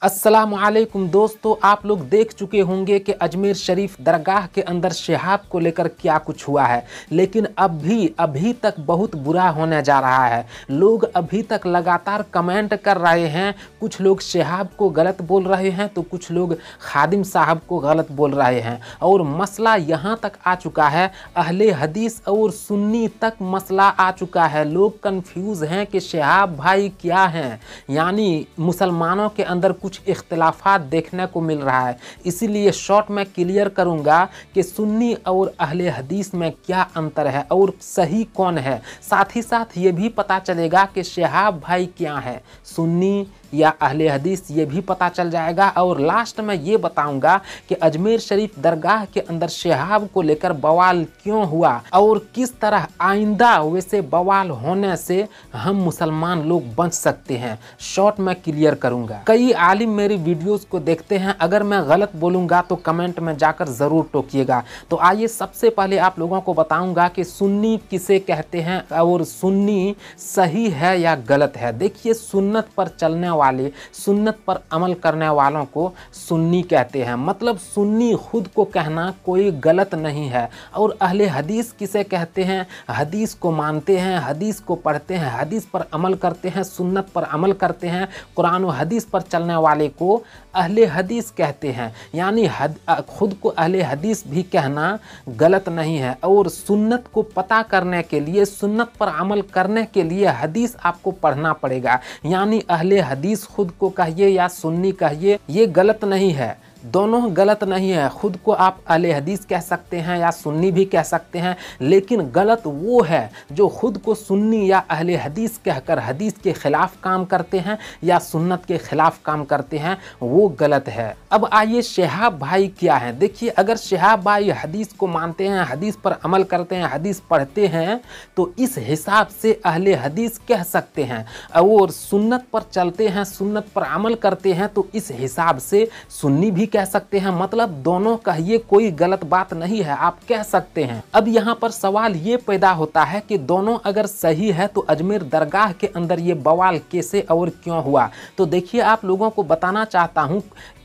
अस्सलामुअलैकुम दोस्तों, आप लोग देख चुके होंगे कि अजमेर शरीफ दरगाह के अंदर शहाब को लेकर क्या कुछ हुआ है। लेकिन अभी तक बहुत बुरा होने जा रहा है। लोग अभी तक लगातार कमेंट कर रहे हैं। कुछ लोग शहाब को गलत बोल रहे हैं तो कुछ लोग खादिम साहब को गलत बोल रहे हैं। और मसला यहाँ तक आ चुका है, अहले हदीस और सुन्नी तक मसला आ चुका है। लोग कंफ्यूज हैं कि शहाब भाई क्या हैं, यानी मुसलमानों के अंदर कुछ इख्तिलाफात देखने को मिल रहा है। इसीलिए शॉर्ट में क्लियर करूंगा कि सुन्नी और अहले हदीस में क्या अंतर है और सही कौन है। साथ ही साथ ये भी पता चलेगा कि शहाब भाई क्या है, सुन्नी या अहले हदीस, ये भी पता चल जाएगा। और लास्ट में ये बताऊंगा कि अजमेर शरीफ दरगाह के अंदर शहाब को लेकर बवाल क्यों हुआ और किस तरह आइंदा वैसे बवाल होने से हम मुसलमान लोग बच सकते हैं। शॉर्ट में क्लियर करूंगा। कई आलिम मेरी वीडियोस को देखते हैं, अगर मैं गलत बोलूंगा तो कमेंट में जाकर ज़रूर टोकिएगा। तो आइए सबसे पहले आप लोगों को बताऊंगा कि सुन्नी किसे कहते हैं और सुन्नी सही है या गलत है। देखिए, सुन्नत पर चलने वाले, सुन्नत पर अमल करने वालों को सुन्नी कहते हैं। मतलब सुन्नी खुद को कहना कोई गलत नहीं है। और अहले हदीस किसे कहते हैं? हदीस को मानते हैं, हदीस को पढ़ते हैं, हदीस पर अमल करते हैं, सुन्नत पर अमल करते हैं, कुरान और हदीस पर चलने वाले को अहले हदीस कहते हैं। यानी खुद को अहले हदीस भी कहना गलत नहीं है। और सुन्नत को पता करने के लिए, सुन्नत पर अमल करने के लिए हदीस आपको पढ़ना पड़ेगा। यानी अहले हदीस खुद को कहिए या सुन्नी कहिए, ये गलत नहीं है, दोनों गलत नहीं है। खुद को आप अहले हदीस कह सकते हैं या सुन्नी भी कह सकते हैं, लेकिन गलत वो है जो खुद को सुन्नी या अहले हदीस कहकर हदीस के खिलाफ काम करते हैं या सुन्नत के खिलाफ काम करते हैं, वो गलत है। अब आइए शहाब भाई क्या है। देखिए, अगर शहाब भाई हदीस को मानते हैं, हदीस पर अमल करते हैं, हदीस पढ़ते हैं, तो इस हिसाब से अहले हदीस कह सकते हैं। और सुन्नत पर चलते हैं, सुन्नत पर अमल करते हैं, तो इस हिसाब से सुन्नी भी कह सकते हैं। मतलब दोनों कहिए, कोई गलत बात नहीं है, आप कह सकते हैं। अब यहाँ पर सवाल ये पैदा होता है कि दोनों अगर सही है तो अजमेर दरगाह के अंदर ये बवाल कैसे और क्यों हुआ। तो देखिए, आप लोगों को बताना चाहता हूँ,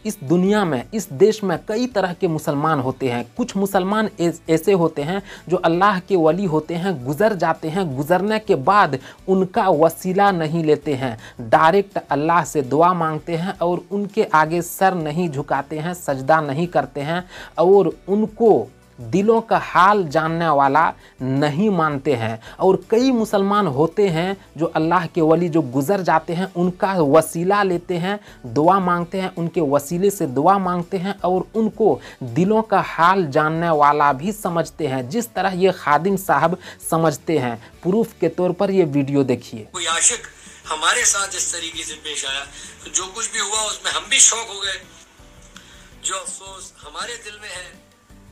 इस दुनिया में, इस देश में कई तरह के मुसलमान होते हैं। कुछ मुसलमान ऐसे होते हैं जो अल्लाह के वली होते हैं, गुजर जाते हैं, गुजरने के बाद उनका वसीला नहीं लेते हैं, डायरेक्ट अल्लाह से दुआ मांगते हैं और उनके आगे सर नहीं झुकाते हैं, सजदा नहीं करते हैं और उनको दिलों का हाल जानने वाला नहीं मानते हैं। और कई मुसलमान होते हैं जो अल्लाह के वली जो गुजर जाते हैं, उनका वसीला लेते हैं, दुआ मांगते हैं, उनके वसीले से दुआ मांगते हैं और उनको दिलों का हाल जानने वाला भी समझते हैं, जिस तरह ये खादिम साहब समझते हैं। प्रूफ के तौर पर ये वीडियो देखिए। कोई आशिक हमारे साथ इस तरीके से पेश आया, जो कुछ भी हुआ उसमें हम भी शौक हो गए। जो अफसोस हमारे दिल में है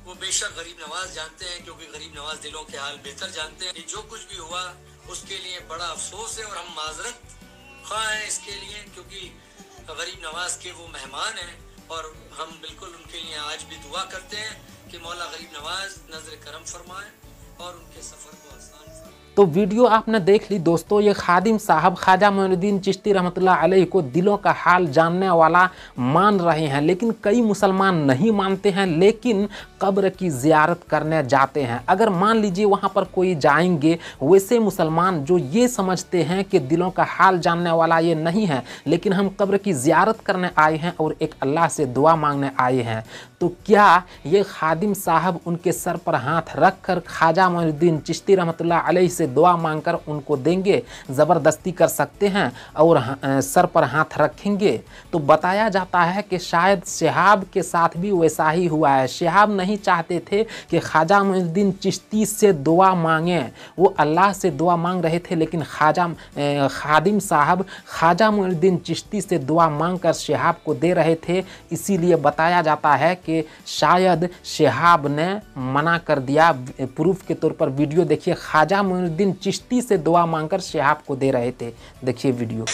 वो बेशक गरीब नवाज जानते हैं, क्योंकि गरीब नवाज दिलों के हाल बेहतर जानते हैं। कि जो कुछ भी हुआ उसके लिए बड़ा अफसोस है और हम माजरत खा हैं इसके लिए, क्योंकि गरीब नवाज के वो मेहमान हैं और हम बिल्कुल उनके लिए आज भी दुआ करते हैं कि मौला गरीब नवाज नजर करम फरमाए और उनके सफ़र को आसान फरमाए। तो वीडियो आपने देख ली दोस्तों। ये खादिम साहब ख्वाजा मोइनुद्दीन चिश्ती रहमतुल्लाह अलैह को दिलों का हाल जानने वाला मान रहे हैं, लेकिन कई मुसलमान नहीं मानते हैं, लेकिन कब्र की ज़ियारत करने जाते हैं। अगर मान लीजिए वहाँ पर कोई जाएंगे, वैसे मुसलमान जो ये समझते हैं कि दिलों का हाल जानने वाला ये नहीं है, लेकिन हम कब्र की ज़ियारत करने आए हैं और एक अल्लाह से दुआ मांगने आए हैं, तो क्या ये खादिम साहब उनके सर पर हाथ रख कर ख्वाजा मोइनुद्दीन चिश्ती रहमतुल्लाह अलैह से दुआ मांगकर उनको देंगे? ज़बरदस्ती कर सकते हैं और सर पर हाथ रखेंगे? तो बताया जाता है कि शायद शहाब के साथ भी वैसा ही हुआ है। शहाब नहीं चाहते थे कि ख्वाजा मोइनुद्दीन चिश्ती से दुआ मांगें, वो अल्लाह से दुआ मांग रहे थे, लेकिन खादिम साहब ख्वाजा मोइनुद्दीन चिश्ती से दुआ मांग कर शहाब को दे रहे थे। इसीलिए बताया जाता है कि शायद शहाब ने मना कर दिया। प्रूफ के तौर पर वीडियो देखिए, ख्वाजा मोइनुद्दीन चिश्ती से दुआ मांगकर शहाब को दे रहे थे। देखिए वीडियो।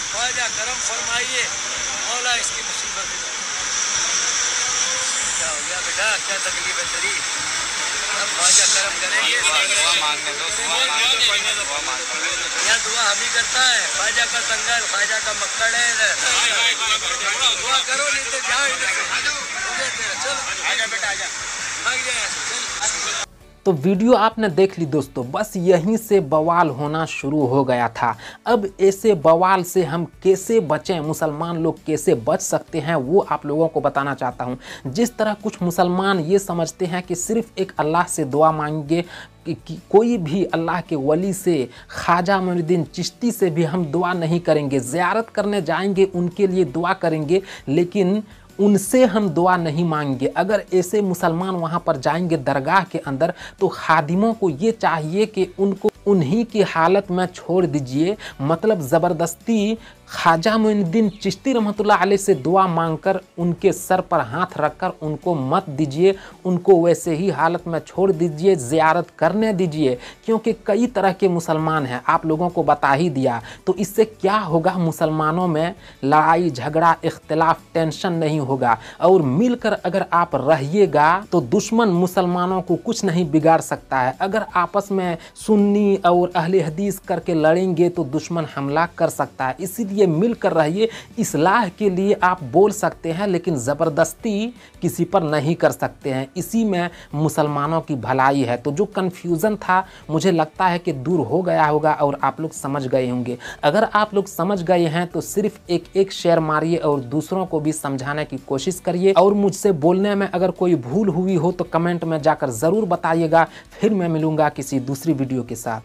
ख्वाजा करम फरमाइए, मौला इसकी मुसीबत क्या हो गया बेटा, क्या तकलीफ है तेरी? अब ख्वाजा करम करेंगे। यहाँ दुआ हम ही करता है, ख्वाजा का संगर, ख्वाजा का मक्कड़ है इधर। दुआ करो नहीं तो जाओ इधर से। चलो आजा बेटा आजा, भाग जाए चल। तो वीडियो आपने देख ली दोस्तों, बस यहीं से बवाल होना शुरू हो गया था। अब ऐसे बवाल से हम कैसे बचें, मुसलमान लोग कैसे बच सकते हैं, वो आप लोगों को बताना चाहता हूं। जिस तरह कुछ मुसलमान ये समझते हैं कि सिर्फ एक अल्लाह से दुआ मांगेंगे, कि कोई भी अल्लाह के वली से, ख्वाजा मोइनुद्दीन चिश्ती से भी हम दुआ नहीं करेंगे, ज़ियारत करने जाएंगे उनके लिए दुआ करेंगे, लेकिन उनसे हम दुआ नहीं मांगेंगे। अगर ऐसे मुसलमान वहाँ पर जाएंगे दरगाह के अंदर, तो खादिमों को ये चाहिए कि उनको उन्हीं की हालत में छोड़ दीजिए, मतलब ज़बरदस्ती ख्वाजा मोइनुद्दीन चिश्ती रहमतुल्लाह अलैह से दुआ मांगकर उनके सर पर हाथ रखकर उनको मत दीजिए, उनको वैसे ही हालत में छोड़ दीजिए, ज़ियारत करने दीजिए। क्योंकि कई तरह के मुसलमान हैं, आप लोगों को बता ही दिया। तो इससे क्या होगा, मुसलमानों में लड़ाई झगड़ा इख्तिलाफ टेंशन नहीं होगा, और मिलकर अगर आप रहिएगा तो दुश्मन मुसलमानों को कुछ नहीं बिगाड़ सकता है। अगर आपस में सुन्नी और अहले हदीस करके लड़ेंगे तो दुश्मन हमला कर सकता है। इसीलिए मिलकर रहिए। इस्लाह के लिए आप बोल सकते हैं, लेकिन ज़बरदस्ती किसी पर नहीं कर सकते हैं। इसी में मुसलमानों की भलाई है। तो जो कन्फ्यूज़न था, मुझे लगता है कि दूर हो गया होगा और आप लोग समझ गए होंगे। अगर आप लोग समझ गए हैं तो सिर्फ एक शेयर मारिए और दूसरों को भी समझाने की कोशिश करिए। और मुझसे बोलने में अगर कोई भूल हुई हो तो कमेंट में जाकर ज़रूर बताइएगा। फिर मैं मिलूँगा किसी दूसरी वीडियो के साथ।